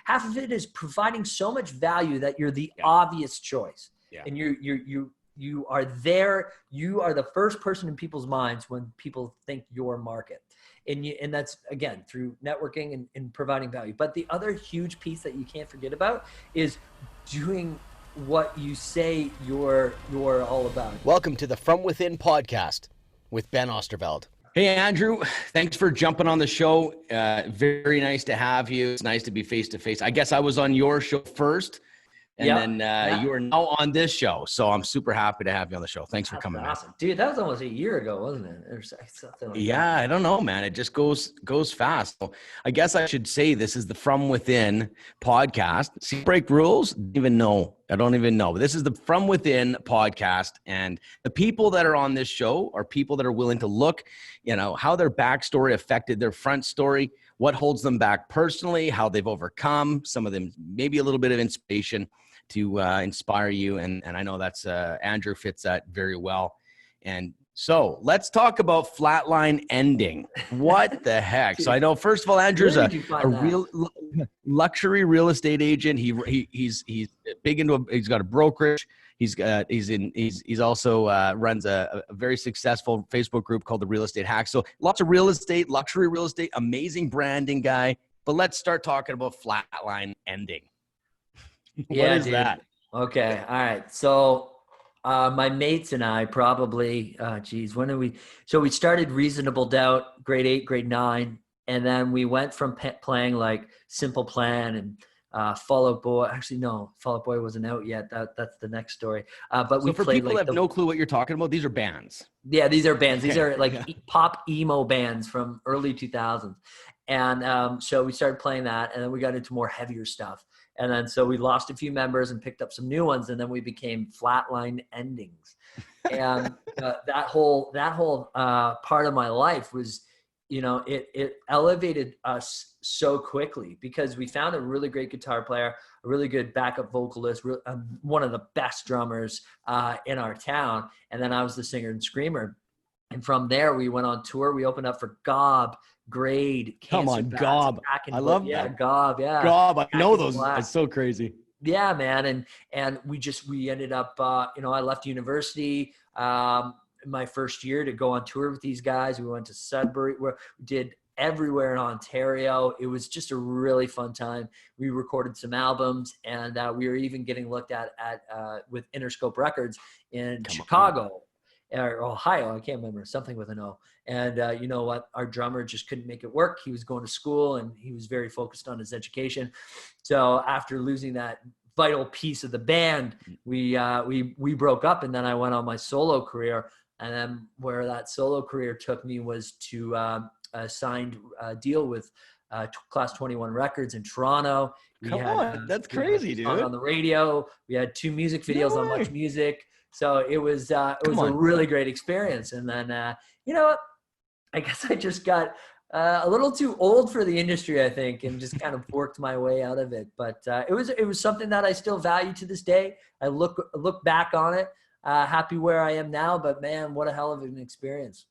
half of it is providing so much value that you're the obvious choice. Yeah. And you are there. You are the first person in people's minds when people think your market. And that's, again, through networking and providing value. But the other huge piece that you can't forget about is doing what you say you're all about. Welcome to the From Within podcast with Ben Osterveld. Hey, Andrew, thanks for jumping on the show. Very nice to have you. It's nice to be face-to-face. I guess I was on your show first, and then you are now on this show. So I'm super happy to have you on the show. Thanks for coming, awesome. man. Dude, that was almost a year ago, wasn't it? Or something like that. I don't know, man. It just goes fast. So I guess I should say this is the From Within podcast. See, break rules? I don't even know. But this is the From Within podcast. And the people that are on this show are people that are willing to look, how their backstory affected their front story, what holds them back personally, how they've overcome, some of them, maybe a little bit of inspiration to inspire you. And I know that's Andrew fits that very well. And so let's talk about Flatline Ending. What the heck? So I know, first of all, Andrew's a real luxury real estate agent. He's big into he's got a brokerage. He's also runs a very successful Facebook group called the Real Estate Hack. So lots of real estate, luxury real estate, amazing branding guy. But let's start talking about Flatline Ending. What is that? Okay. All right. So my mates and I probably, when did we? So we started Reasonable Doubt, grade 8, grade 9. And then we went from playing like Simple Plan and Fall Out Boy. Actually, no, Fall Out Boy wasn't out yet. That's the next story. But we for played people that have no clue what you're talking about, these are bands. Yeah, these are bands. These are like pop emo bands from early 2000s. And so we started playing that, and then we got into more heavier stuff. And then so we lost a few members and picked up some new ones, and then we became Flatline Endings. And that whole part of my life was, it elevated us so quickly because we found a really great guitar player, a really good backup vocalist, one of the best drummers in our town. And then I was the singer and screamer. And from there, we went on tour. We opened up for Gob, Grade, Come on, Gob. I love that. Gob, yeah. Gob, I know those. It's so crazy. Yeah, man. And we ended up, I left university my first year to go on tour with these guys. We went to Sudbury, we did everywhere in Ontario. It was just a really fun time. We recorded some albums, and we were even getting looked at with Interscope Records in Chicago. Or Ohio, I can't remember, something with an O. And you know what? Our drummer just couldn't make it work. He was going to school, and he was very focused on his education. So after losing that vital piece of the band, we broke up, and then I went on my solo career. And then where that solo career took me was to a signed deal with Class 21 Records in Toronto. That's crazy, dude. On the radio, we had 2 music videos on Much Music. So it was a really great experience. And then, you know what? I guess I just got a little too old for the industry, I think, and just kind of worked my way out of it. But it was something that I still value to this day. I look back on it, happy where I am now. But man, what a hell of an experience!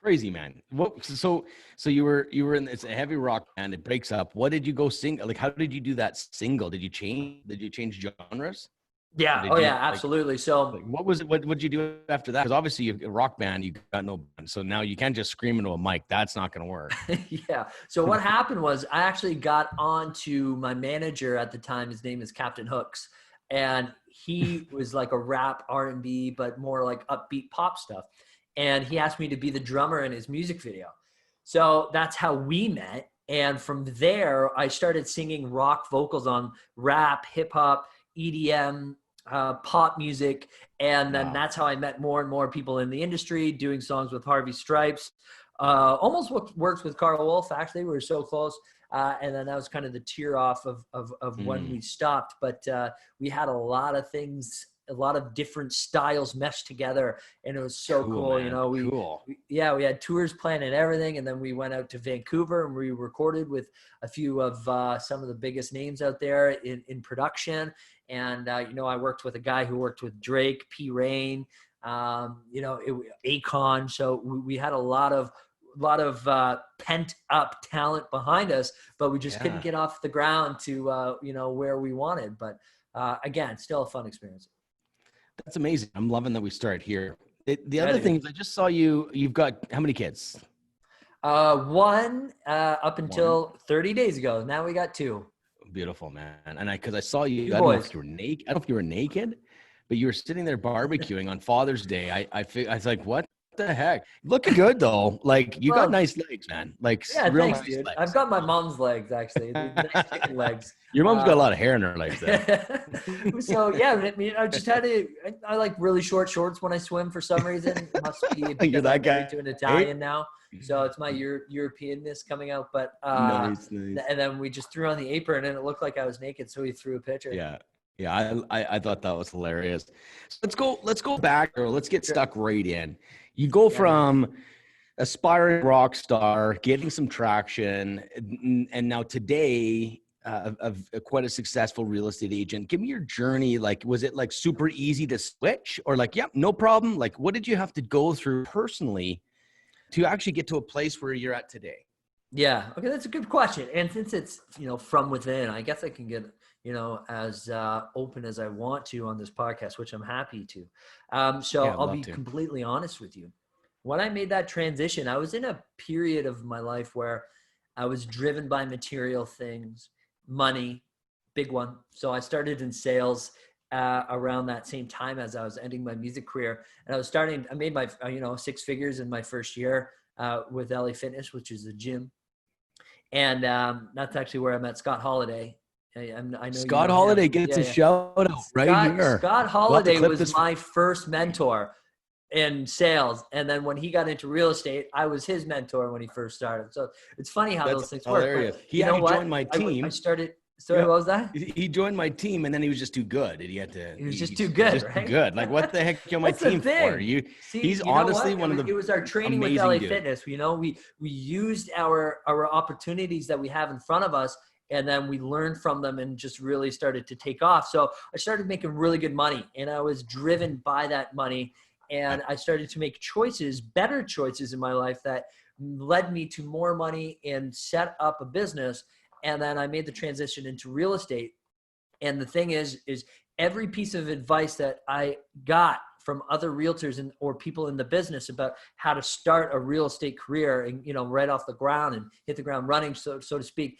Crazy, man. So you were in it's a heavy rock band. It breaks up. What did you go sing? Like, how did you do that single? Did you change genres? Yeah. Absolutely. So what was it? What did you do after that? Because obviously you're a rock band, you got no band. So now you can't just scream into a mic. That's not going to work. Yeah. So what happened was I actually got on to my manager at the time. His name is Captain Hooks. And he was like a rap R&B, but more like upbeat pop stuff. And he asked me to be the drummer in his music video. So that's how we met. And from there, I started singing rock vocals on rap, hip hop, EDM, pop music. And then that's how I met more and more people in the industry, doing songs with Harvey Stripes. Almost worked with Carl Wolf, actually. We were so close. And then that was kind of the tear off of when we stopped. But we had a lot of things, a lot of different styles meshed together, and it was so cool. We had tours planned and everything, and then we went out to Vancouver and we recorded with a few of some of the biggest names out there in production. And I worked with a guy who worked with Drake, P. Rain, Akon. So we had a lot of pent up talent behind us, but we just couldn't Yeah. get off the ground to, where we wanted. But again, still a fun experience. That's amazing. I'm loving that we start here. The Yeah, other dude. thing is I just saw you've got how many kids? One up One. until 30 days ago. Now we got two. Beautiful, man. And because I saw you, Two I don't know boys. if you were naked. I don't know if you were naked, but you were sitting there barbecuing on Father's Day. I was like, what the heck? Looking good though. Like you got Well, nice legs, man. Like yeah, real thanks, nice dude. I've legs. got my mom's legs actually. They're nice chicken legs. Your mom's got a Um, lot of hair in her legs, then. so yeah, I mean, I just had to. I like really short shorts when I swim for some reason. It must be You're because that I'm guy. married to an Italian now, so it's my Europeanness coming out. But Nice. and then we just threw on the apron, and it looked like I was naked, so he threw a picture. Yeah. Yeah. I thought that was hilarious. So let's go back, or let's get stuck right in. You go from aspiring rock star, getting some traction, and now today, of quite a successful real estate agent. Give me your journey. Like, was it like super easy to switch, or like, yep, no problem? Like, what did you have to go through personally to actually get to a place where you're at today? Yeah. Okay. That's a good question. And since it's, from within, I guess I can get, as open as I want to on this podcast, which I'm happy to. So Yeah, I'd I'll love be to. completely honest with you. When I made that transition, I was in a period of my life where I was driven by material things, money, big one. So I started in sales around that same time as I was ending my music career. And I made my, 6 figures in my first year with LA Fitness, which is a gym. And that's actually where I met Scott Holiday. I know you Scott know him. Holiday gets Yeah, a yeah. shout out right here. Scott We'll have to Holiday clip was this. my first mentor in sales. And then when he got into real estate, I was his mentor when he first started. So it's funny how That's those things work. hilarious. But He you know actually what? joined my I team. started, sorry, Yeah. what was that? He joined my team, and then he was just too good. And he had to. He was just He's too good, just too right? good. Like, what the heck are you on my That's the team for? thing. See, He's you know honestly what? one of the It was our training with amazing LA dude. Fitness. We used our opportunities that we have in front of us, and then we learned from them and just really started to take off. So I started making really good money, and I was driven by that money. And I started to make better choices in my life that led me to more money and set up a business. And then I made the transition into real estate. And the thing is every piece of advice that I got from other realtors or people in the business about how to start a real estate career and, right off the ground and hit the ground running, so to speak,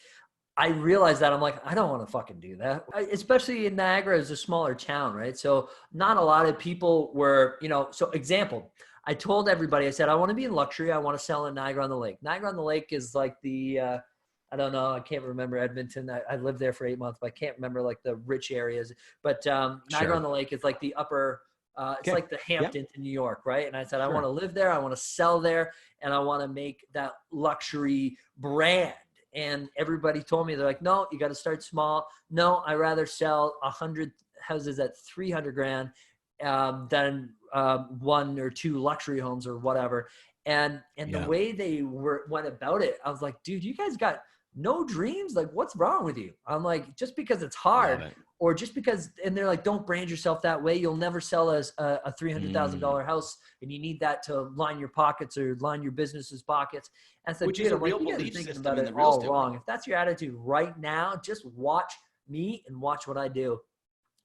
I realized that I'm like, I don't want to fucking do that. Especially in Niagara is a smaller town, right? So not a lot of people were, so example, I told everybody, I said, I want to be in luxury. I want to sell in Niagara on the Lake. Niagara on the Lake is like I don't know. I can't remember Edmonton. I lived there for 8 months, but I can't remember like the rich areas. But Niagara on the Lake is like the upper, it's like the Hamptons in New York, right? And I said, I want to live there. I want to sell there. And I want to make that luxury brand. And everybody told me, they're like, no, you got to start small. No, I rather sell 100 houses at 300 grand than 1 or 2 luxury homes or whatever. And the way they went about it, I was like, dude, you guys got no dreams? Like, what's wrong with you? I'm like, just because it's hard or just because, and they're like, don't brand yourself that way. You'll never sell a $300,000 house, and you need that to line your pockets or line your business's pockets. And so, Which is a real you guys are belief thinking system about in it the real all estate wrong. world. If that's your attitude right now, just watch me and watch what I do.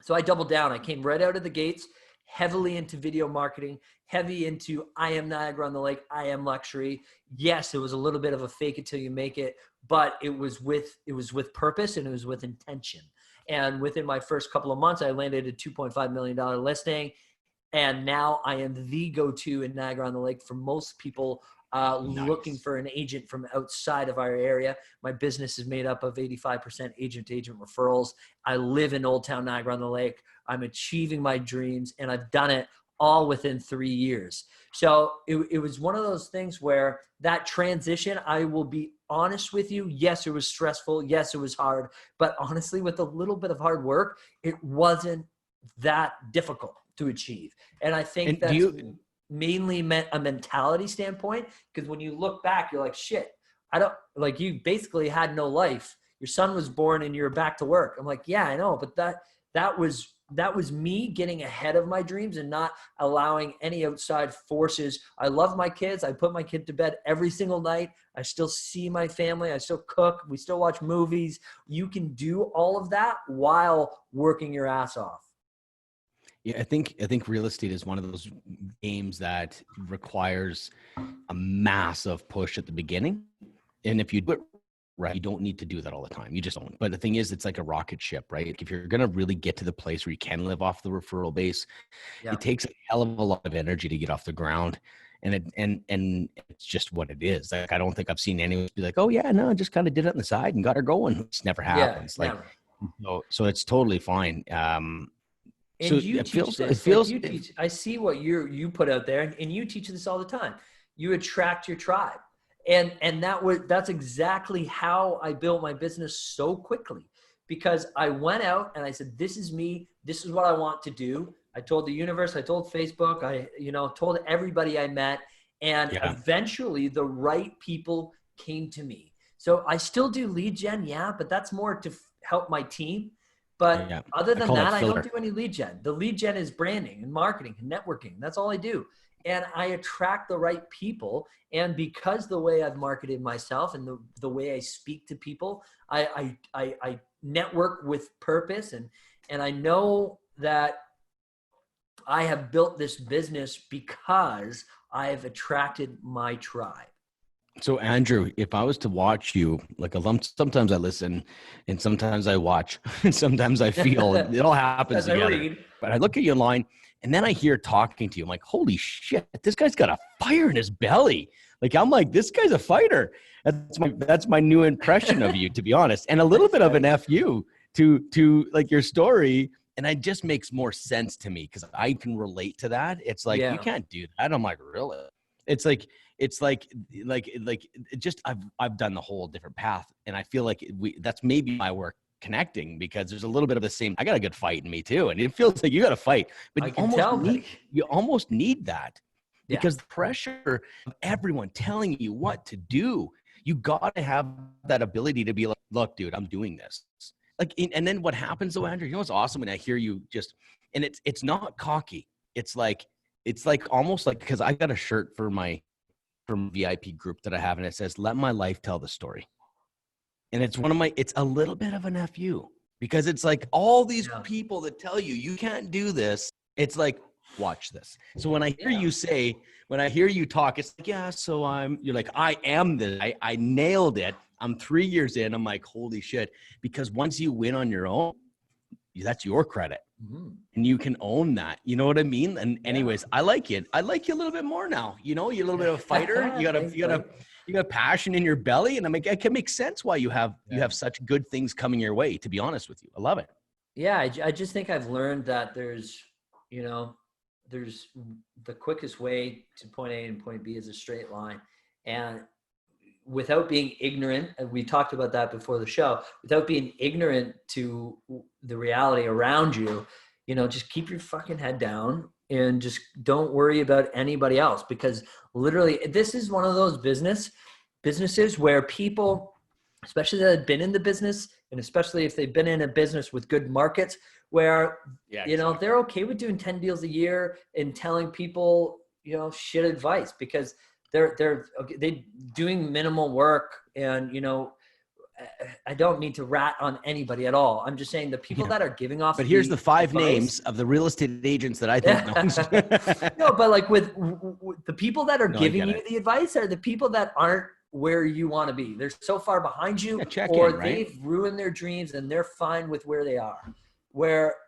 So I doubled down. I came right out of the gates, heavily into video marketing, heavy into I am Niagara on the Lake, I am luxury. Yes, it was a little bit of a fake it till you make it, but it was with purpose and it was with intention. And within my first couple of months, I landed a $2.5 million listing. And now I am the go-to in Niagara on the Lake for most people looking for an agent from outside of our area. My business is made up of 85% agent-to-agent referrals. I live in Old Town Niagara on the Lake. I'm achieving my dreams, and I've done it all within 3 years. So it was one of those things where that transition, I will be honest with you, yes, it was stressful. Yes, it was hard. But honestly, with a little bit of hard work, it wasn't that difficult to achieve. And I think that's mainly meant a mentality standpoint, because when you look back, you're like, shit, you basically had no life. Your son was born and you're back to work. I'm like, yeah, I know. But that was that was me getting ahead of my dreams and not allowing any outside forces. I love my kids. I put my kid to bed every single night. I still see my family. I still cook. We still watch movies. You can do all of that while working your ass off. Yeah, I think real estate is one of those games that requires a massive push at the beginning. And if you do it right, you don't need to do that all the time. You just don't. But the thing is, it's like a rocket ship, right? If you're going to really get to the place where you can live off the referral base, it takes a hell of a lot of energy to get off the ground. And it's just what it is. Like, I don't think I've seen anyone be like, oh yeah, no, I just kind of did it on the side and got her going. It never happens. Yeah, like, so it's totally fine. And so you it teach feels, this. it feels, like you teach, I see what you put out there, and you teach this all the time. You attract your tribe. And that's exactly how I built my business so quickly, because I went out and I said, this is me. This is what I want to do. I told the universe, I told Facebook, I told everybody I met, and eventually the right people came to me. So I still do lead gen. Yeah. But that's more to help my team. But other than that, I don't do any lead gen. The lead gen is branding and marketing and networking. That's all I do. And I attract the right people. And because the way I've marketed myself and the way I speak to people, I network with purpose. And I know that I have built this business because I've attracted my tribe. So Andrew, if I was to watch you, like sometimes I listen and sometimes I watch and sometimes I feel it all happens together. But I look at you online and then I hear talking to you. I'm like, holy shit, this guy's got a fire in his belly. Like, I'm like, this guy's a fighter. That's my new impression of you, to be honest. And a little bit of an FU to like your story. And it just makes more sense to me because I can relate to that. It's like, you can't do that. I'm like, really? It's like just I've done the whole different path, and I feel like that's maybe why we're connecting, because there's a little bit of the same. I got a good fight in me too, and it feels like you got to fight, but you almost need that because the pressure of everyone telling you what to do, you got to have that ability to be like, look, dude, I'm doing this. Like, and then what happens though, Andrew? You know what's awesome when I hear you and it's not cocky. It's like almost like, because I got a shirt from VIP group that I have, and it says, let my life tell the story. And it's it's a little bit of an FU, because it's like all these people that tell you, you can't do this. It's like, watch this. So when I hear you talk, it's like, so you're like, I am this. I nailed it. I'm 3 years in. I'm like, holy shit. Because once you win on your own, that's your credit. Mm-hmm. And you can own that. You know what I mean? And anyways, I like it. I like you a little bit more now. You know, you're a little bit of a fighter. You got passion in your belly. And it can make sense why you have such good things coming your way, to be honest with you. I love it. Yeah. I just think I've learned that there's the quickest way to point A and point B is a straight line. And without being ignorant, and we talked about that before the show, without being ignorant to the reality around you, just keep your fucking head down and just don't worry about anybody else. Because literally, this is one of those businesses where people, especially that have been in the business, and especially if they've been in a business with good markets, where, they're okay with doing 10 deals a year and telling people, shit advice, because they're doing minimal work. And, I don't mean to rat on anybody at all. I'm just saying the people that are giving off. But here's the 5 names of the real estate agents that I think. No, but like with the people that are giving you the advice are the people that aren't where you want to be. They're so far behind you, they've ruined their dreams and they're fine with where they are,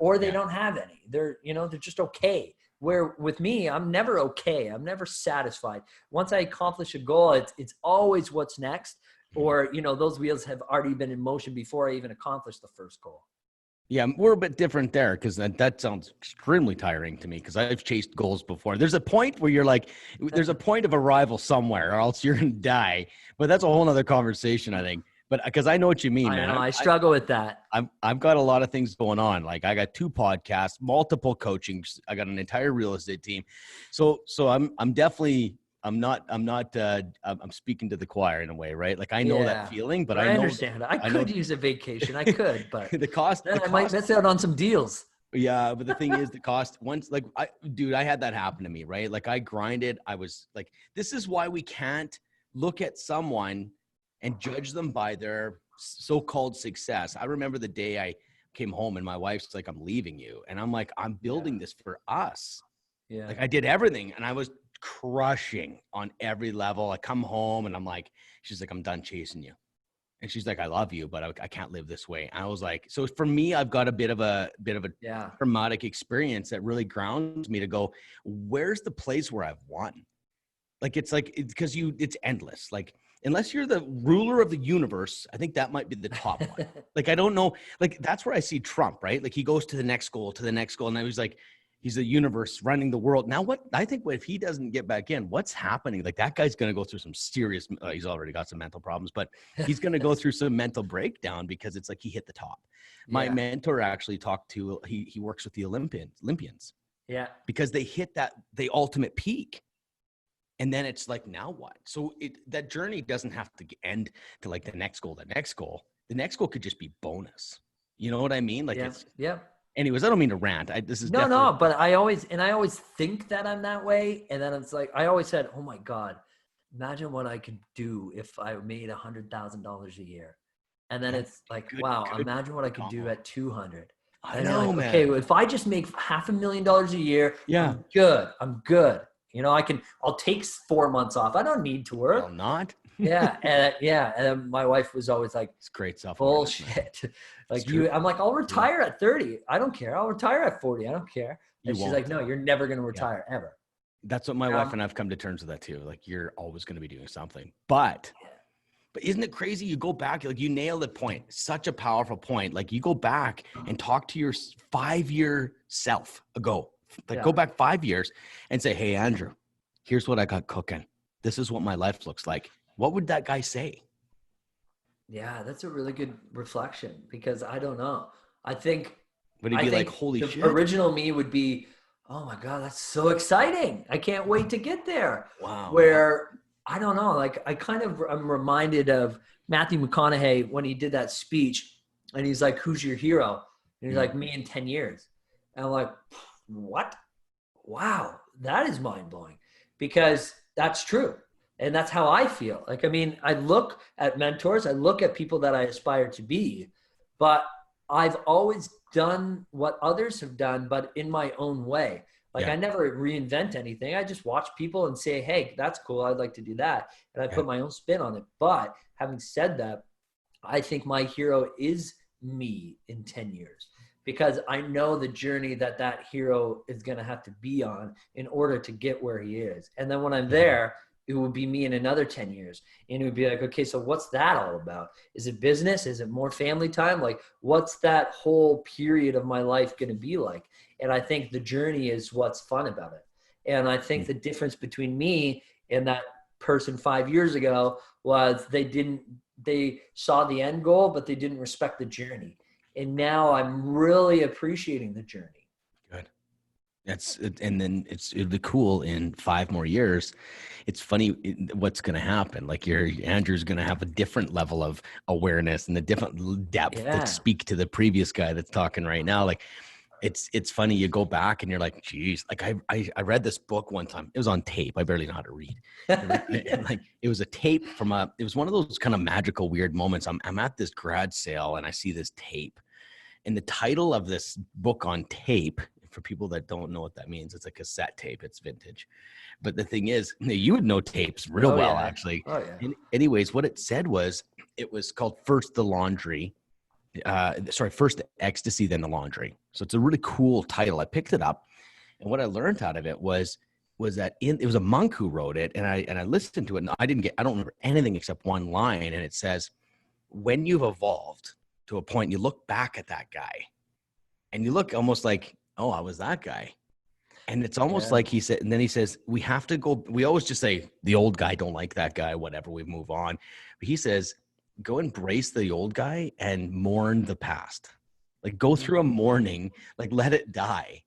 or they don't have any. They're just okay. Where with me, I'm never okay. I'm never satisfied. Once I accomplish a goal, it's always what's next. Or, those wheels have already been in motion before I even accomplished the first goal. Yeah, we're a bit different there, because that sounds extremely tiring to me, because I've chased goals before. There's a point where you're like, there's a point of arrival somewhere, or else you're going to die. But that's a whole nother conversation, I think. But because I know what you mean, man. I struggle with that. I've got a lot of things going on. Like, I got 2 podcasts, multiple coachings. I got an entire real estate team. So I'm definitely, I'm speaking to the choir in a way, right? Like, I know that feeling, but I understand. I could use a vacation. I could, but the cost. I might miss out on some deals. Yeah, but the thing is, the cost once, like, I had that happen to me, right? Like, I grinded. I was like, this is why we can't look at someone and judge them by their so-called success. I remember the day I came home and my wife's like, I'm leaving you. And I'm like, I'm building this for us. Yeah. Like, I did everything and I was crushing on every level. I come home and I'm like, she's like, I'm done chasing you. And she's like, I love you, but I can't live this way. And I was like, so for me, I've got a bit of a Yeah. traumatic experience that really grounds me to go, where's the place where I've won? Like, it's it's endless. Like, unless you're the ruler of the universe, I think that might be the top one. Like, I don't know. Like, that's where I see Trump, right? Like, he goes to the next goal, and I was like, he's the universe running the world. Now, if he doesn't get back in, what's happening? Like, that guy's going to go through some serious, he's already got some mental problems, but he's going to go through some mental breakdown because it's like he hit the top. My mentor actually talked to, he works with the Olympians. Yeah. Because they hit the ultimate peak. And then it's like, now what? So that journey doesn't have to end to like the next goal. The next goal could just be bonus. You know what I mean? Like, anyways, I don't mean to rant. No, but I always think that I'm that way. And then it's like, I always said, oh my God, imagine what I could do if I made $100,000 a year. And then it's like, wow, imagine what I could do at 200. I And know, you're like, man. okay, well, if I just make $500,000 a year, Yeah. I'm good. You know, I'll take 4 months off. I don't need to work. Well, not. And then my wife was always like, it's great stuff. Bullshit. Like I'm like, I'll retire at 30. I don't care. I'll retire at 40. I don't care. And she's like, no, you're never going to retire ever. That's what my wife and I've come to terms with that too. Like, you're always going to be doing something, but isn't it crazy? You go back, like, you nailed the point. Such a powerful point. Like, you go back and talk to your 5-year self ago. Like, go back 5 years and say, hey, Andrew, here's what I got cooking. This is what my life looks like. What would that guy say? Yeah, that's a really good reflection, because I don't know. I think would he be like, holy shit? Original me would be, oh my God, that's so exciting. I can't wait to get there. Wow. Where I don't know, like, I'm reminded of Matthew McConaughey when he did that speech and he's like, who's your hero? And he's like, me in 10 years. And I'm like, what? Wow, that is mind blowing, because that's true. And that's how I feel. Like, I mean, I look at mentors, I look at people that I aspire to be, but I've always done what others have done, but in my own way. Like, I never reinvent anything. I just watch people and say, hey, that's cool. I'd like to do that. And I put my own spin on it. But having said that, I think my hero is me in 10 years. Because I know the journey that hero is going to have to be on in order to get where he is. And then when I'm there, it would be me in another 10 years. And it would be like, okay, so what's that all about? Is it business? Is it more family time? Like, what's that whole period of my life going to be like? And I think the journey is what's fun about it. And I think the difference between me and that person 5 years ago was they saw the end goal, but they didn't respect the journey. And now I'm really appreciating the journey. Good. And then it'll be cool in 5 more years. It's funny what's going to happen. Like, Andrew's going to have a different level of awareness and a different depth that speak to the previous guy that's talking right now. Like, it's funny. You go back and you're like, geez, like I read this book one time. It was on tape. I barely know how to read. And like, it was a tape it was one of those kind of magical, weird moments. I'm at this garage sale and I see this tape. And the title of this book on tape, for people that don't know what that means, it's a cassette tape. It's vintage. But the thing is, you would know tapes real well, actually. Oh, yeah. And anyways, what it said was, it was called First the Laundry. First the Ecstasy, then the Laundry. So it's a really cool title. I picked it up. And what I learned out of it was that it was a monk who wrote it. And I listened to it, and I don't remember anything except one line. And it says, when you've evolved to a point, you look back at that guy and you look almost like, oh, I was that guy. And it's almost like he said, and then he says, we always just say the old guy, don't like that guy, whatever, we move on. But he says, go embrace the old guy and mourn the past. Like, go through a mourning, like, let it die.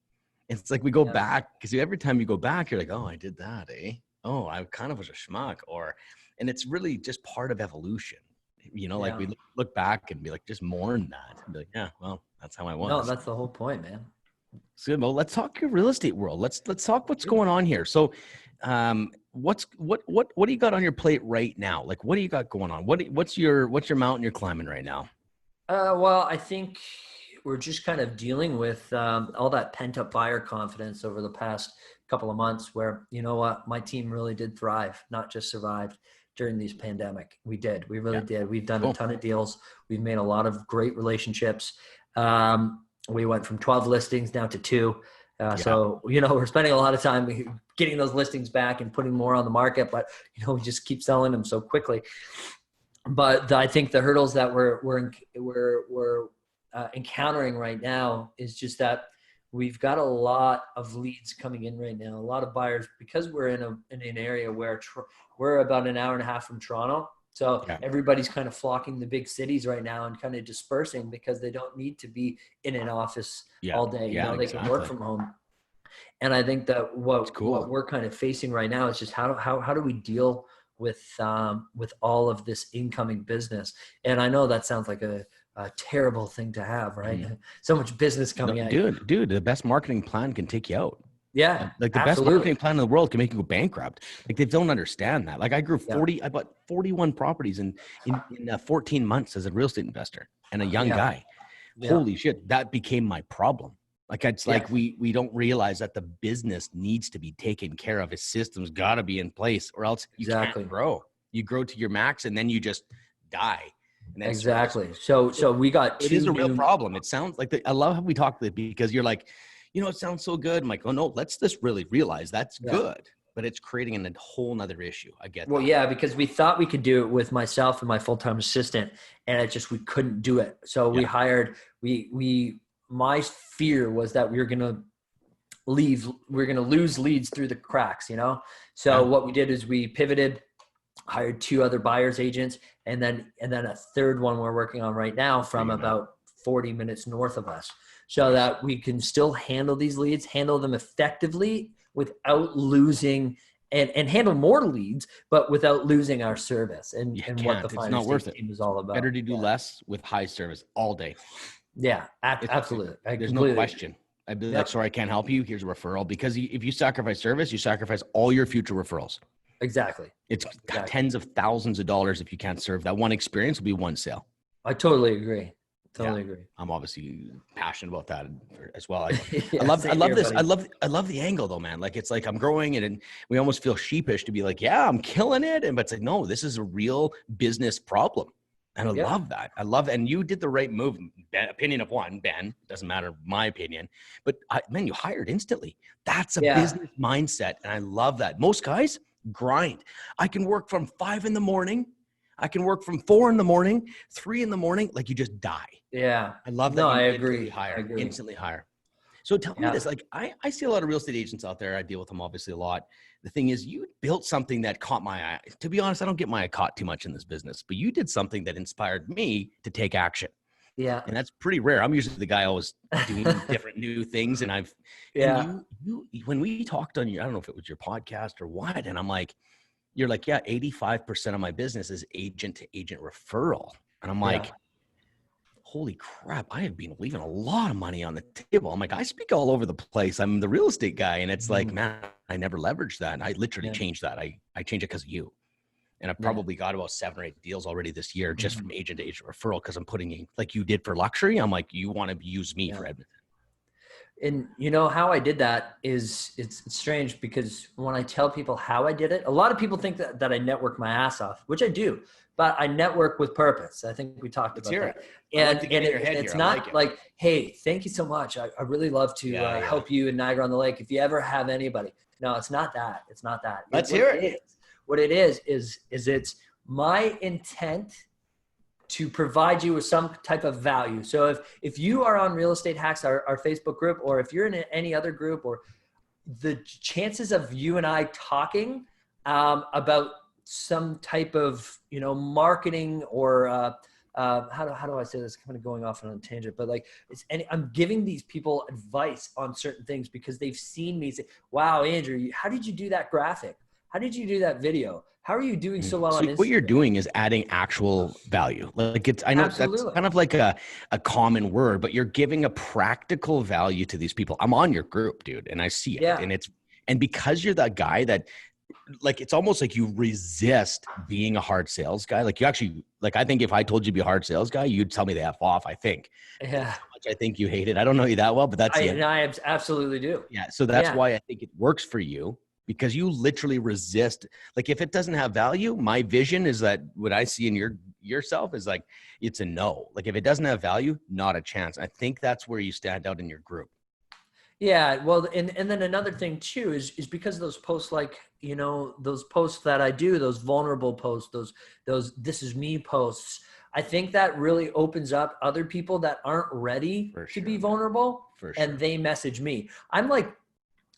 It's like we go back, because every time you go back, you're like, oh, I did that, eh? Oh, I kind of was a schmuck. And it's really just part of evolution. Like, we look back and be like, just mourn that and be like, yeah, well, that's how I was. No, that's the whole point, man. So, well, let's talk your real estate world. Let's talk what's going on here. So, what do you got on your plate right now? Like, what do you got going on? What's your mountain you're climbing right now? Well, I think we're just kind of dealing with all that pent up buyer confidence over the past couple of months where, you know what, my team really did thrive, not just survived during these pandemic. We really did. We've done a ton of deals. We've made a lot of great relationships. We went from 12 listings down to 2. So, we're spending a lot of time getting those listings back and putting more on the market, but, we just keep selling them so quickly. But I think the hurdles that we're encountering right now is just that we've got a lot of leads coming in right now, a lot of buyers, because we're in an area where we're about an hour and a half from Toronto. So everybody's kind of flocking the big cities right now and kind of dispersing because they don't need to be in an office all day. They can work from home. And I think that what we're kind of facing right now is just how do we deal with all of this incoming business? And I know that sounds like a terrible thing to have, right? Mm-hmm. So much business coming at you. Dude, the best marketing plan can take you out. Yeah. Like the best marketing plan in the world can make you go bankrupt. Like they don't understand that. Like I bought 41 properties in 14 months as a real estate investor and a young guy. Yeah. Holy shit. That became my problem. Like it's like we don't realize that the business needs to be taken care of. Its systems got to be in place or else you can't grow. You grow to your max and then you just die. And exactly. So we got it is a real problem. It sounds like I love how we talk because you're like, it sounds so good. I'm like, oh no, let's just really realize that's good, but it's creating a whole nother issue. I get that. Well, yeah, because we thought we could do it with myself and my full-time assistant and we couldn't do it. So we hired, my fear was that we were going to lose leads through the cracks, So what we did is we pivoted, hired 2 other buyer's agents, and then a third one we're working on right now from about 40 minutes north of us, so that we can still handle these leads, handle them effectively without losing and handle more leads, but without losing our service and what the finance team is all about. Better to do less with high service all day. Yeah, absolutely. There's no question. I'd be like, sorry, I can't help you. Here's a referral. Because if you sacrifice service, you sacrifice all your future referrals. Exactly. It's tens of thousands of dollars if you can't serve. That one experience will be one sale. I totally agree. Totally agree. I'm obviously passionate about that as well. I love this. Buddy. I love the angle though, man. Like it's like I'm growing and we almost feel sheepish to be like, yeah, I'm killing it. But it's like, no, this is a real business problem. And I love that. And you did the right move. Opinion of one, Ben, doesn't matter my opinion, but you hired instantly. That's a business mindset. And I love that. Most guys grind. I can work from 5 a.m. I can work from 4 a.m, 3 a.m. Like you just die. Yeah. I love that. No, I agree. Instantly hire. So tell me this, like I see a lot of real estate agents out there. I deal with them obviously a lot. The thing is you built something that caught my eye. To be honest, I don't get my eye caught too much in this business, but you did something that inspired me to take action. Yeah. And that's pretty rare. I'm usually the guy always doing different new things. And and you, when we talked on your, I don't know if it was your podcast or what, and I'm like, you're like, 85% of my business is agent to agent referral. And I'm like, holy crap, I have been leaving a lot of money on the table. I'm like, I speak all over the place. I'm the real estate guy. And it's like, man, I never leveraged that. And I literally changed that. I changed it because of you. And I've probably got about 7 or 8 deals already this year just from agent to agent referral because I'm putting in, like you did for luxury. I'm like, you want to use me for Edmonton. And how I did that is it's strange because when I tell people how I did it, a lot of people think that I network my ass off, which I do, but I network with purpose. I think we talked about that. And it's not like, hey, thank you so much. I really love to help you in Niagara on the Lake. If you ever have anybody. No, it's not that. It's not that. Let's hear it. What it is it's my intent to provide you with some type of value. So if you are on Real Estate Hacks, our Facebook group, or if you're in any other group, or the chances of you and I talking about some type of, marketing or how do I say this? Kind of going off on a tangent, but like I'm giving these people advice on certain things because they've seen me say, wow, Andrew, how did you do that graphic? How did you do that video? How are you doing so well So on Instagram? what you're doing is adding actual value. Like I know that's Absolutely. kind of like a common word, but you're giving a practical value to these people. I'm on your group, dude, and I see it. Yeah. And because you're that guy that, like, it's almost like you resist being a hard sales guy. Like, you actually, like, I think if I told you to be a hard sales guy, you'd tell me to F off, I think. Yeah. That's how much I think you hate it. I don't know you that well, but that's the end. I absolutely do. Yeah. So that's why I think it works for you, because you literally resist. Like, if it doesn't have value, my vision is that what I see in yourself is like, it's a no. Like, if it doesn't have value, not a chance. I think that's where you stand out in your group. Yeah, well, and then another thing too is because of those posts, like, you know, those posts that I do, those vulnerable posts, those this is me posts. I think that really opens up other people that aren't ready to be vulnerable, and they message me. I'm like,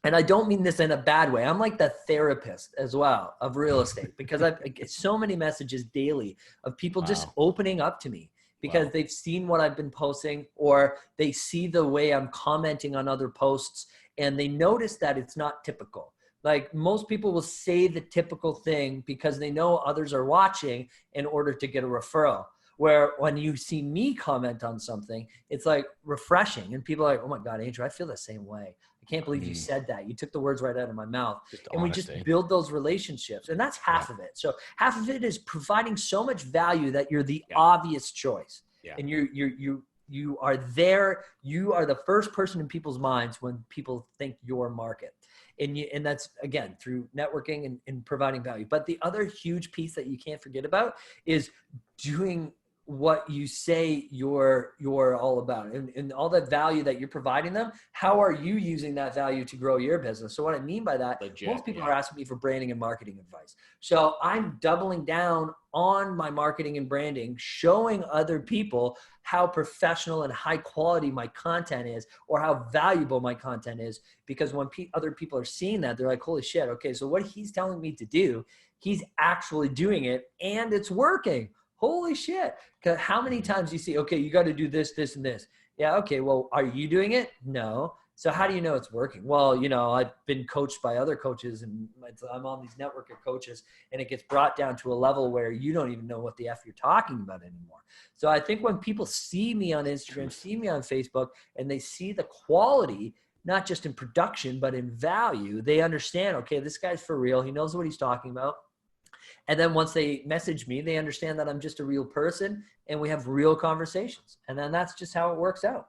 and I don't mean this in a bad way, I'm like the therapist as well of real estate, because I get so many messages daily of people just opening up to me because they've seen what I've been posting, or they see the way I'm commenting on other posts, and they notice that it's not typical. Like, most people will say the typical thing because they know others are watching in order to get a referral. Where when you see me comment on something, it's like refreshing, and people are like, oh my God, Andrew, I feel the same way. I can't believe you said that. You took the words right out of my mouth. And we just build those relationships, and that's half of it. So half of it is providing so much value that you're the obvious choice. And you are there. You are the first person in people's minds when people think your market. And that's, again, through networking and providing value. But the other huge piece that you can't forget about is doing what you say you're all about, and all that value that you're providing them. How are you using that value to grow your business? So what I mean by that, most people are asking me for branding and marketing advice. So I'm doubling down on my marketing and branding, showing other people how professional and high quality my content is, or how valuable my content is. Because when other people are seeing that, they're like, holy shit, okay, so what he's telling me to do, he's actually doing it, and it's working. Holy shit. Because how many times you see, okay, you got to do this, this, and this. Yeah, okay, well, are you doing it? No. So how do you know it's working? Well, you know, I've been coached by other coaches, and I'm on these network of coaches, and it gets brought down to a level where you don't even know what the F you're talking about anymore. So I think when people see me on Instagram, see me on Facebook, and they see the quality, not just in production, but in value, they understand, okay, this guy's for real. He knows what he's talking about. And then once they message me, they understand that I'm just a real person, and we have real conversations. And then that's just how it works out.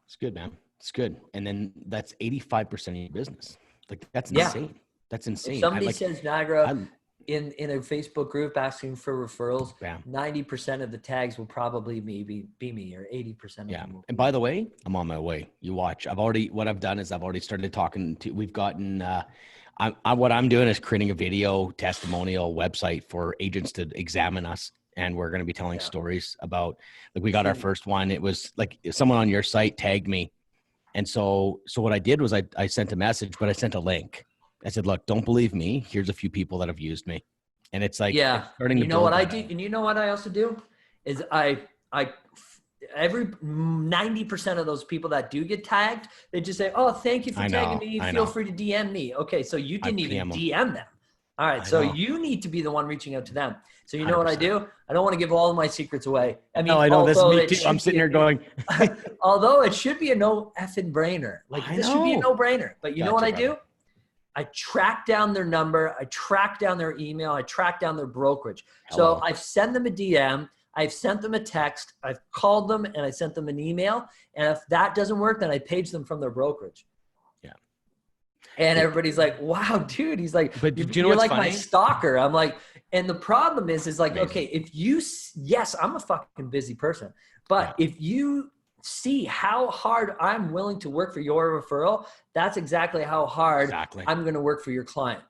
It's good, man. It's good. And then that's 85% of your business. Like, that's insane. That's insane. If somebody says Niagara in a Facebook group asking for referrals, 90% of the tags will probably be me, or 80% of them. And by the way, I'm on my way. You watch. What I've done is I've already started talking to, we've gotten, what I'm doing is creating a video testimonial website for agents to examine us. And we're going to be telling stories about, like, we got our first one. It was like someone on your site tagged me. And so what I did was I sent a message, but I sent a link. I said, look, don't believe me. Here's a few people that have used me. And it's like, you know what I do? And you know what I also do is every 90% of those people that do get tagged, they just say, oh, thank you for tagging me. Feel free to DM me. Okay. So you didn't even DM them. All right. So you need to be the one reaching out to them. So you know 100%. What I do? I don't want to give all of my secrets away. I mean, no, I know this is me too. I'm sitting here going, although it should be a no effing brainer. Like, this should be a no brainer. But you know what I do? I track down their number. I track down their email. I track down their brokerage. So I've sent them a DM. I've sent them a text. I've called them, and I sent them an email. And if that doesn't work, then I page them from their brokerage. Yeah. And everybody's like, wow, dude. He's like, but you're like funny? My stalker. I'm like, and the problem is like, okay, if you, yes, I'm a fucking busy person. But if you see how hard I'm willing to work for your referral, that's exactly how hard I'm going to work for your client.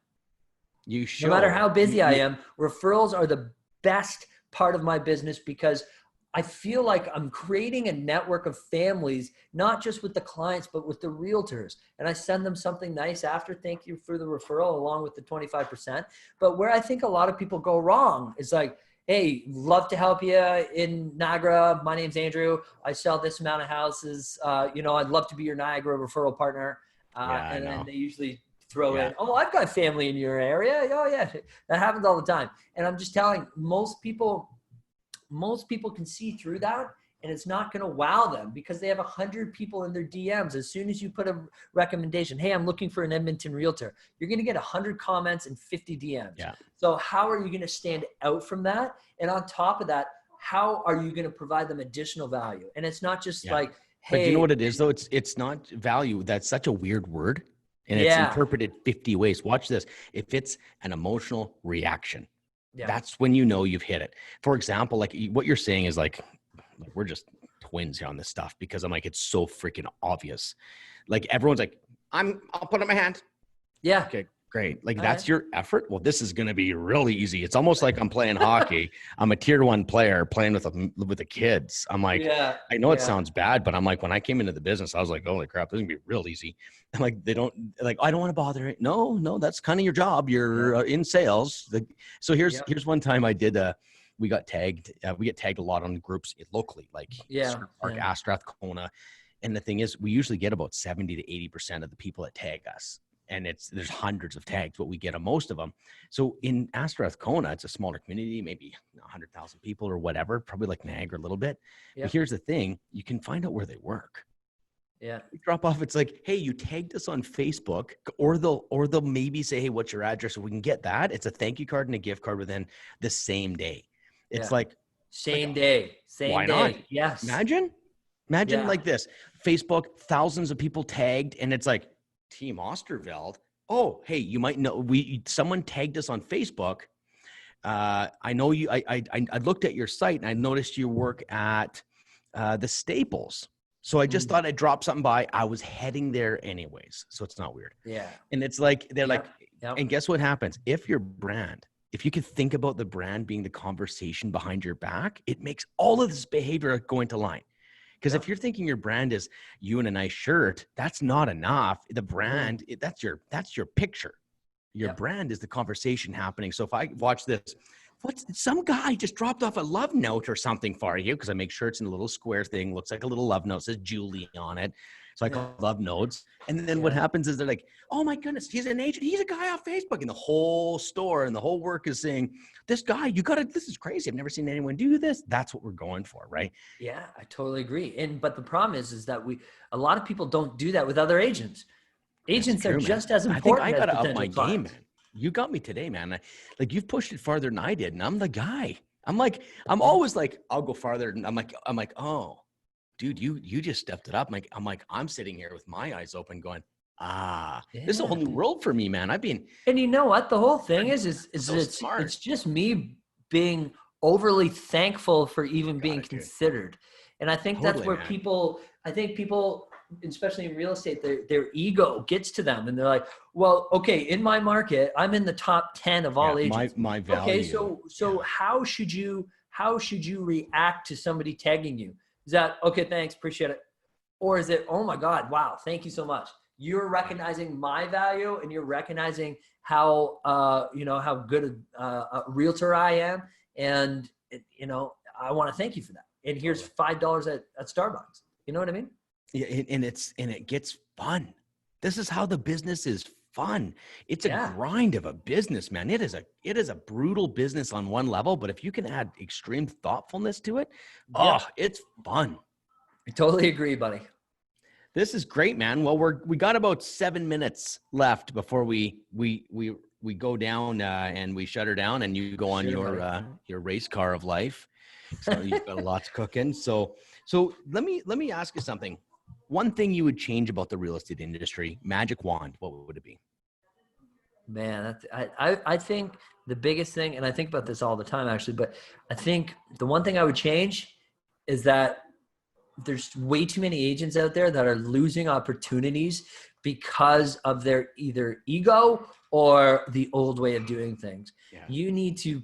You should. No matter how busy I am, referrals are the best part of my business, because I feel like I'm creating a network of families, not just with the clients, but with the realtors. And I send them something nice after, thank you for the referral, along with the 25%. But where I think a lot of people go wrong is like, hey, love to help you in Niagara. My name's Andrew. I sell this amount of houses. I'd love to be your Niagara referral partner. And then they usually throw in, oh, I've got family in your area. Oh yeah, that happens all the time. And I'm just telling most people can see through that, and it's not going to wow them because they have 100 people in their DMs. As soon as you put a recommendation, hey, I'm looking for an Edmonton realtor, you're going to get 100 comments and 50 DMs. Yeah. So how are you going to stand out from that? And on top of that, how are you going to provide them additional value? And it's not just like, hey. But you know what it is though? It's not value. That's such a weird word. And it's interpreted 50 ways. Watch this. If it's an emotional reaction, that's when you know you've hit it. For example, like what you're saying is like, we're just twins here on this stuff because I'm like, it's so freaking obvious. Like everyone's like, I'll put up my hand. Yeah. Okay, great. Like that's your effort. Well, this is going to be really easy. It's almost like I'm playing hockey. I'm a tier 1 player playing with the kids. I'm like, I know it sounds bad, but I'm like, when I came into the business, I was like, holy crap, this is gonna be real easy. I'm like, I don't want to bother it. No, that's kind of your job. You're in sales. So here's one time I did we got tagged. We get tagged a lot on groups locally, like Park, Astrath, Kona. And the thing is, we usually get about 70 to 80% of the people that tag us. And there's hundreds of tags, but we get most of them. So in Astrath, Kona, it's a smaller community, maybe 100,000 people or whatever, probably like Niagara a little bit. But here's the thing, you can find out where they work. Yeah. We drop off. It's like, hey, you tagged us on Facebook, or they'll maybe say, hey, what's your address? So we can get that. It's a thank you card and a gift card within the same day. It's like same day. Why not? Yes. Imagine like this, Facebook, thousands of people tagged. And it's like, Team Osterveld. Oh, hey, you might know someone tagged us on Facebook. I know you. I looked at your site and I noticed you work at the Staples. So I just thought I'd drop something by. I was heading there anyways, so it's not weird. Yeah. And it's like they're like, and guess what happens if your brand? If you can think about the brand being the conversation behind your back, it makes all of this behavior go into line. Because if you're thinking your brand is you in a nice shirt, that's not enough. The brand, that's your picture. Your brand is the conversation happening. So if I watch this, some guy just dropped off a love note or something for you, because I make sure it's in a little square thing, looks like a little love note, says Julie on it. So I call it love notes. And then what happens is they're like, oh my goodness, he's an agent. He's a guy off Facebook. And the whole store and the whole work is saying, this guy, this is crazy. I've never seen anyone do this. That's what we're going for, right? Yeah, I totally agree. But the problem is that a lot of people don't do that with other agents. Agents are just as important. I think I got to up my game, man. You got me today, man. Like you've pushed it farther than I did. And I'm the guy. I'm always like, I'll go farther. And I'm like, oh, dude, you just stepped it up. I'm sitting here with my eyes open going, this is a whole new world for me, man. And you know what? The whole thing is it's just me being overly thankful for even being considered. And I think that's where people, especially in real estate, their ego gets to them and they're like, well, okay, in my market, I'm in the top 10 of all agents. My value. Okay. So how should you react to somebody tagging you? Is that, okay, thanks, appreciate it? Or is it, oh my God, wow, thank you so much. You're recognizing my value and you're recognizing how, how good a realtor I am. And, I want to thank you for that. And here's $5 at Starbucks. You know what I mean? Yeah. And it gets fun. This is how the business is fun. It's a grind of a business, man. It is a brutal business on one level, but if you can add extreme thoughtfulness to it, it's fun. I totally agree, buddy. This is great, man. Well, we got about 7 minutes left before we go down and we shut her down, and you go on your race car of life. So you've got lots cooking. So let me ask you something. One thing you would change about the real estate industry, magic wand, what would it be? Man, I think the biggest thing, and I think about this all the time actually, but I think the one thing I would change is that there's way too many agents out there that are losing opportunities because of their either ego or the old way of doing things. Yeah. You need to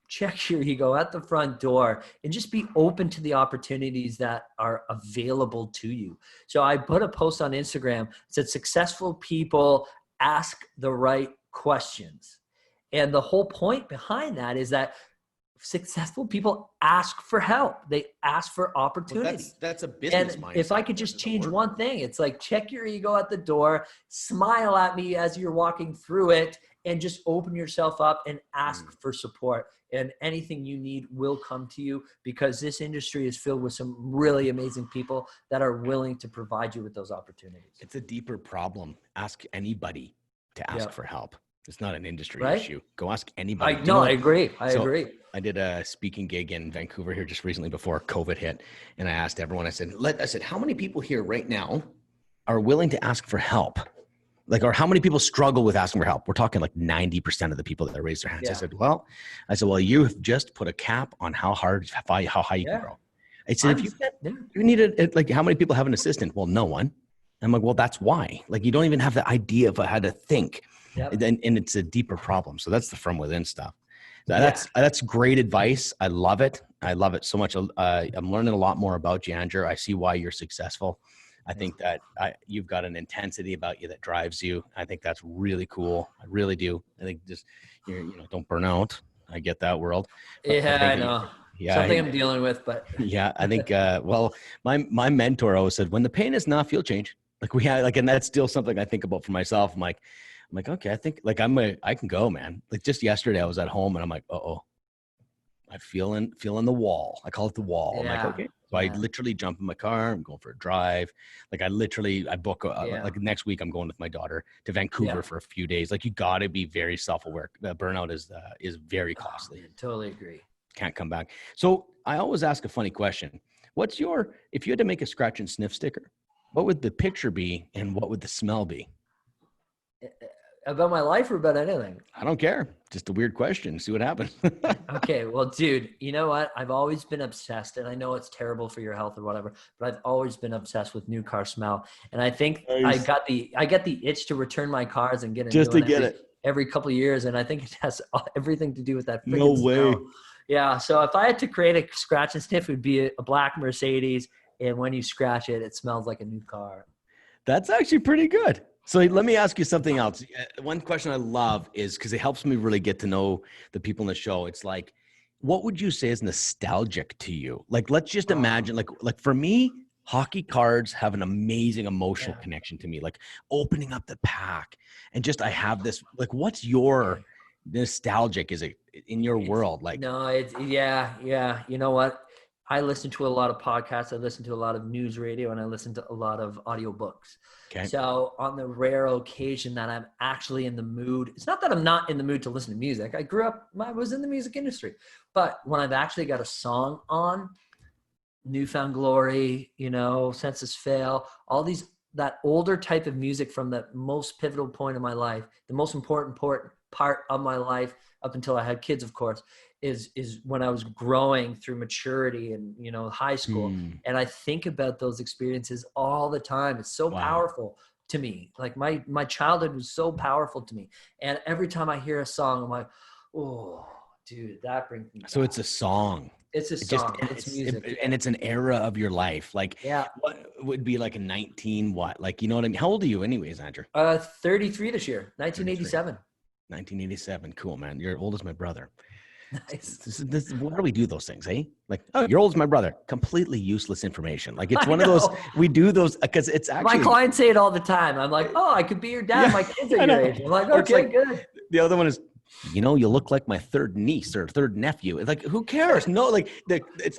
check your ego at the front door and just be open to the opportunities that are available to you. So I put a post on Instagram that said, successful people ask the right questions. And the whole point behind that is that successful people ask for help. They ask for opportunity. That's a business And mindset. if I could just change one thing, it's like, check your ego at the door, smile at me as you're walking through it, and just open yourself up and ask for support. And anything you need will come to you, because this industry is filled with some really amazing people that are willing to provide you with those opportunities. It's a deeper problem. Ask anybody to ask for help. It's not an industry issue. Go ask anybody. I agree. I agree. I did a speaking gig in Vancouver here just recently before COVID hit. And I asked everyone, I said, how many people here right now are willing to ask for help? Like, or how many people struggle with asking for help? We're talking like 90% of the people that raised their hands. Yeah. I said, well, you have just put a cap on how high you can grow. I said, you need like, how many people have an assistant? Well, no one. I'm like, well, that's why. Like, you don't even have the idea of how to think. Yep. And it's a deeper problem. So that's the from within stuff. That's great advice. I love it. I love it so much. I'm learning a lot more about you, Andrew. I see why you're successful. I think that you've got an intensity about you that drives you. I think that's really cool. I really do. I think just, don't burn out. I get that world. I know. Something I'm dealing with, but yeah, I think, well, my mentor always said, when the pain is enough, you'll change. Like and that's still something I think about for myself. I'm like, okay, I think like I can go, man. Like just yesterday I was at home and I'm like, I'm feeling the wall. I call it the wall. I'm like, okay. So I literally jump in my car. I'm going for a drive. Like I book like next week I'm going with my daughter to Vancouver for a few days. Like you got to be very self-aware. Burnout is very costly. Totally agree. Can't come back. So I always ask a funny question. If you had to make a scratch and sniff sticker, what would the picture be and what would the smell be? About my life or about anything? I don't care. Just a weird question. See what happens. Okay. Well, dude, you know what? I've always been obsessed, and I know it's terrible for your health or whatever, but I've always been obsessed with new car smell. And I think nice. I get the itch to return my cars and get a just new to get it every couple of years. And I think it has everything to do with that. No way. Smell. Yeah. So if I had to create a scratch and sniff, it would be a black Mercedes. And when you scratch it, it smells like a new car. That's actually pretty good. So let me ask you something else. One question I love is, because it helps me really get to know the people in the show. It's like, what would you say is nostalgic to you? Like, let's just imagine, like for me, hockey cards have an amazing emotional connection to me. Like opening up the pack and just, I have this, like, what's your nostalgic? Is it in your world? Like, no, yeah. You know what? I listen to a lot of podcasts. I listen to a lot of news radio, and I listen to a lot of audiobooks. Okay. So on the rare occasion that I'm actually in the mood, it's not that I'm not in the mood to listen to music. I was in the music industry, but when I've actually got a song on, Newfound Glory, Census Fail, all these, that older type of music from the most pivotal point of my life, the most important part of my life up until I had kids, of course, is when I was growing through maturity and, high school. And I think about those experiences all the time. It's so powerful to me. Like my childhood was so powerful to me. And every time I hear a song, I'm like, oh, dude, that brings me back. So it's a song. It's a song. It's music. And it's an era of your life. Like, what would be like a 19, what? Like, you know what I mean? How old are you anyways, Andrew? 33 this year, 1987. 1987. Cool, man. You're old as my brother. Nice. Why do we do those things, eh? Like, oh, you're old as my brother. Completely useless information. Like, it's one of those, we do those because it's actually. My clients say it all the time. I'm like, oh, I could be your dad. My kids are your age. I'm like, okay, good. The other one is, you look like my third niece or third nephew. It's like, who cares? No, like,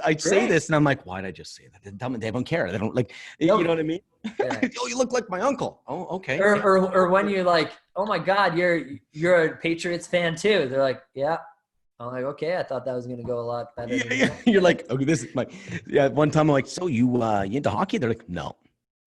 I say this and I'm like, why'd I just say that? They don't care. They don't like, you know what I mean? Yeah. Oh, you look like my uncle. Oh, okay. Or when you're like, oh my God, you're a Patriots fan too. They're like, yeah. I'm like, okay, I thought that was going to go a lot better. Yeah. You're like, okay, this is my, one time I'm like, so you into hockey? They're like, no.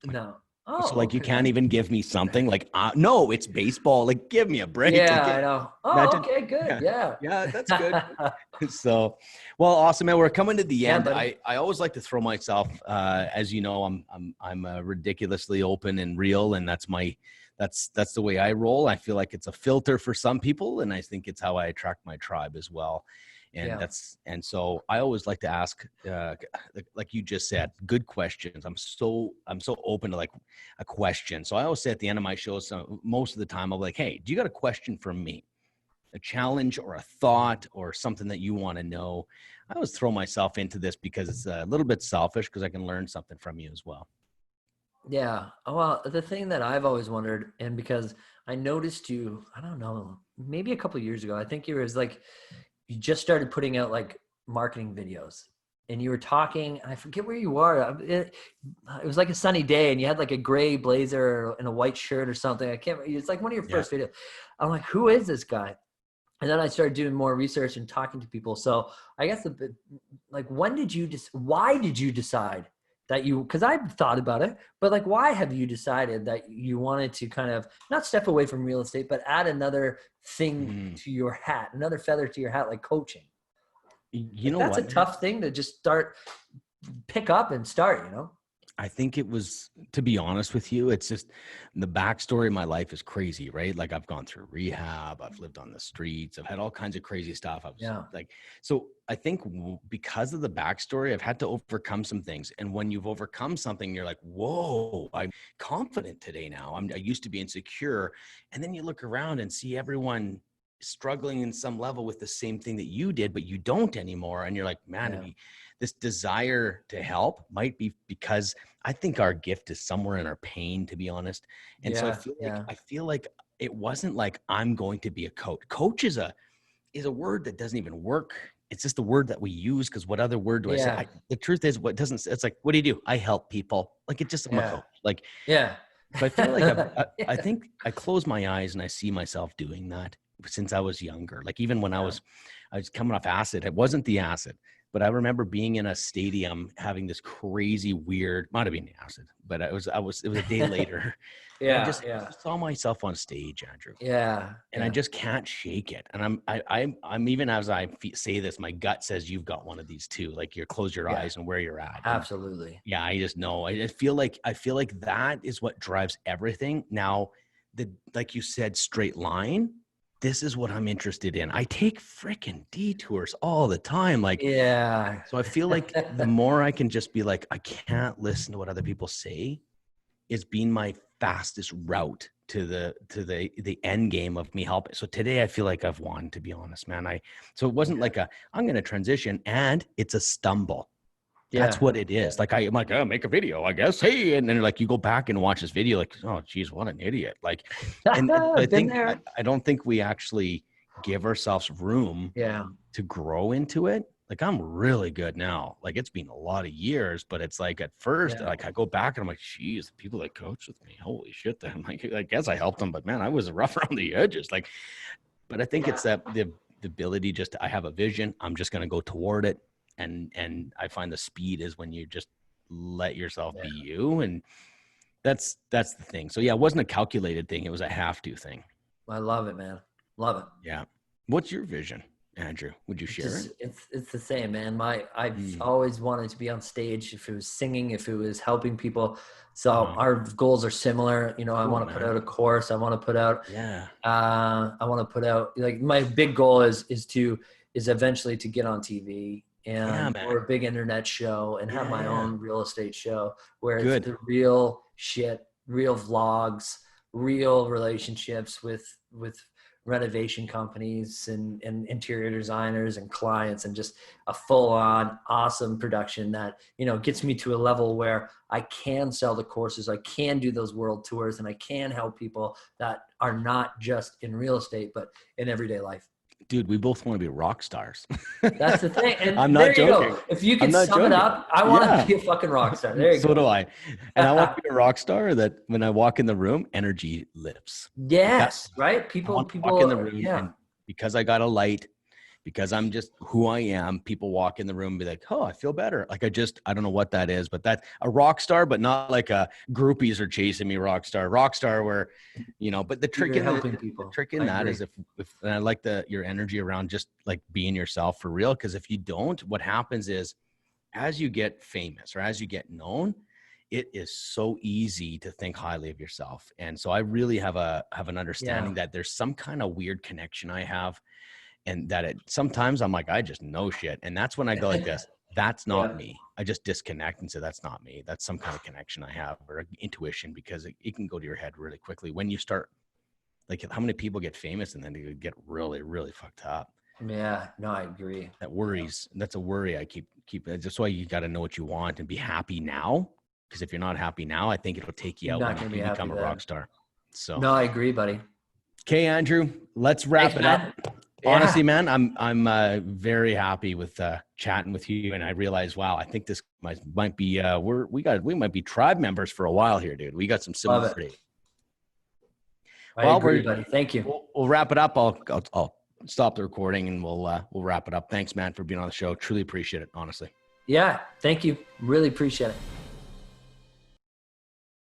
No. Oh, so like, you can't even give me something like, no, it's baseball. Like, give me a break. Yeah, I know. Oh, okay, good. Yeah. Yeah, that's good. So, well, awesome, man. We're coming to the end. I always like to throw myself, as you know, I'm ridiculously open and real. And that's the way I roll. I feel like it's a filter for some people. And I think it's how I attract my tribe as well. And so I always like to ask, like you just said, good questions. I'm so open to like a question. So I always say at the end of my show, so most of the time I'll be like, hey, do you got a question for me? a challenge or a thought or something that you want to know, I always throw myself into this because it's a little bit selfish because I can learn something from you as well. Yeah. Well, the thing that I've always wondered, and because I noticed you, I don't know, maybe a couple of years ago, I think you was like, you just started putting out like marketing videos, and you were talking, I forget where you are. It was like a sunny day and you had like a gray blazer and a white shirt or something. I can't remember. It's like one of your Yeah. first videos. I'm like, who is this guy? And then I started doing more research and talking to people. So I guess like, why did you decide that because I've thought about it, but like, why have you decided that you wanted to kind of not step away from real estate, but add another thing to your hat, another feather to your hat, like coaching? You Like, know that's a what, man? tough thing to just pick up and start, you know? I think it was, to be honest with you, it's just the backstory of my life is crazy, right? Like I've gone through rehab, I've lived on the streets, I've had all kinds of crazy stuff. I was Yeah. like, so I think because of the backstory, I've had to overcome some things. And when you've overcome something, you're like, whoa, I'm confident today now. I used to be insecure. And then you look around and see everyone struggling in some level with the same thing that you did, but you don't anymore. And you're like, man, Yeah. this desire to help might be because I think our gift is somewhere in our pain, to be honest. And so Yeah. Yeah. I feel like it wasn't like I'm going to be a coach. Coach is a word that doesn't even work. It's just a word that we use because what other word do I say? Yeah. The truth is, what doesn't. It's like, what do you do? I help people. Like it's just I'm a Yeah. coach. Like Yeah. so, I feel like I Yeah. think I close my eyes and I see myself doing that since I was younger. Like even when I was coming off acid. It wasn't the acid, but I remember being in a stadium having this crazy weird, might have been the acid, but it was a day later, and I Yeah. just Yeah. saw myself on stage, Andrew, Yeah. and I just can't shake it. And I'm even as I say this, my gut says you've got one of these too. Like you close your Yeah. eyes and where you're at, and Absolutely. yeah, I just know. I feel like that is what drives everything. Now, like you said, straight line. This is what I'm interested in. I take freaking detours all the time. Like, Yeah. so I feel like the more I can just be like, I can't listen to what other people say, is being my fastest route to the end game of me helping. So today I feel like I've won, to be honest, man. So it wasn't like I'm going to transition, and it's a stumble. That's Yeah. what it is. Like I'm like, oh, make a video, I guess. Hey, and then like you go back and watch this video, like, oh, geez, what an idiot. Like, and I Been think there. I don't think we actually give ourselves room Yeah. to grow into it. Like I'm really good now. Like it's been a lot of years, but it's like at first, Yeah. like I go back and I'm like, geez, the people that coach with me, holy shit. Then like, I guess I helped them, but man, I was rough around the edges. Like, but I think it's that the ability I have a vision. I'm just going to go toward it. And I find the speed is when you just let yourself be you. And that's the thing. So yeah, it wasn't a calculated thing. It was a have to thing. I love it, man. Love it. Yeah. What's your vision, Andrew? Would you share it? It's the same, man. I've Mm. always wanted to be on stage, if it was singing, if it was helping people. So Wow. our goals are similar. You know, I Cool, want to put man. out a course. I want to put out Yeah. I want to put out, like, my big goal is eventually to get on TV Yeah, and man. or a big internet show and have my Yeah. own real estate show where it's Good. the real shit, real vlogs, real relationships with renovation companies and interior designers and clients, and just a full-on awesome production that, you know, gets me to a level where I can sell the courses, I can do those world tours, and I can help people that are not just in real estate but in everyday life. Dude, we both want to be rock stars. That's the thing. I'm And not there you joking. go. If you I'm could not sum it joking. up, I want to Yeah. be a fucking rock star. There you So do go. I. And I want to be a rock star that when I walk in the room, energy lifts. Yes, right? I want to walk in the room Yeah. and because I got a light, because I'm just who I am, people walk in the room and be like, oh, I feel better. Like I don't know what that is, but that's a rock star, but not like a groupies are chasing me rock star where, you know, but the trick You're in helping the people. trick in I that agree. is if and I like your energy around just like being yourself for real. Cause if you don't, what happens is as you get famous or as you get known, it is so easy to think highly of yourself. And so I really have an understanding that there's some kind of weird connection I have, and that sometimes I'm like, I just know shit. And that's when I go like this, that's not Yeah. me. I just disconnect and say, that's not me. That's some kind of connection I have or intuition, because it can go to your head really quickly when you start Like how many people get famous and then they get really, really fucked up. Yeah, no, I agree. That worries. That's a worry I keep. That's why you got to know what you want and be happy now. Because if you're not happy now, I think it'll take you You're out not when gonna be you happy become a then. rock star. So, No, I agree, buddy. okay, Andrew, let's wrap Thanks, it up. man. Honestly, Yeah. man, I'm very happy with chatting with you, and I realize, wow, I think this might be we might be tribe members for a while here, dude. We got some Love it. similarity. I Well, agree, buddy. Thank you. we'll wrap it up. I'll stop the recording and we'll wrap it up. Thanks, man, for being on the show. Truly appreciate it, honestly. Yeah, thank you. Really appreciate it.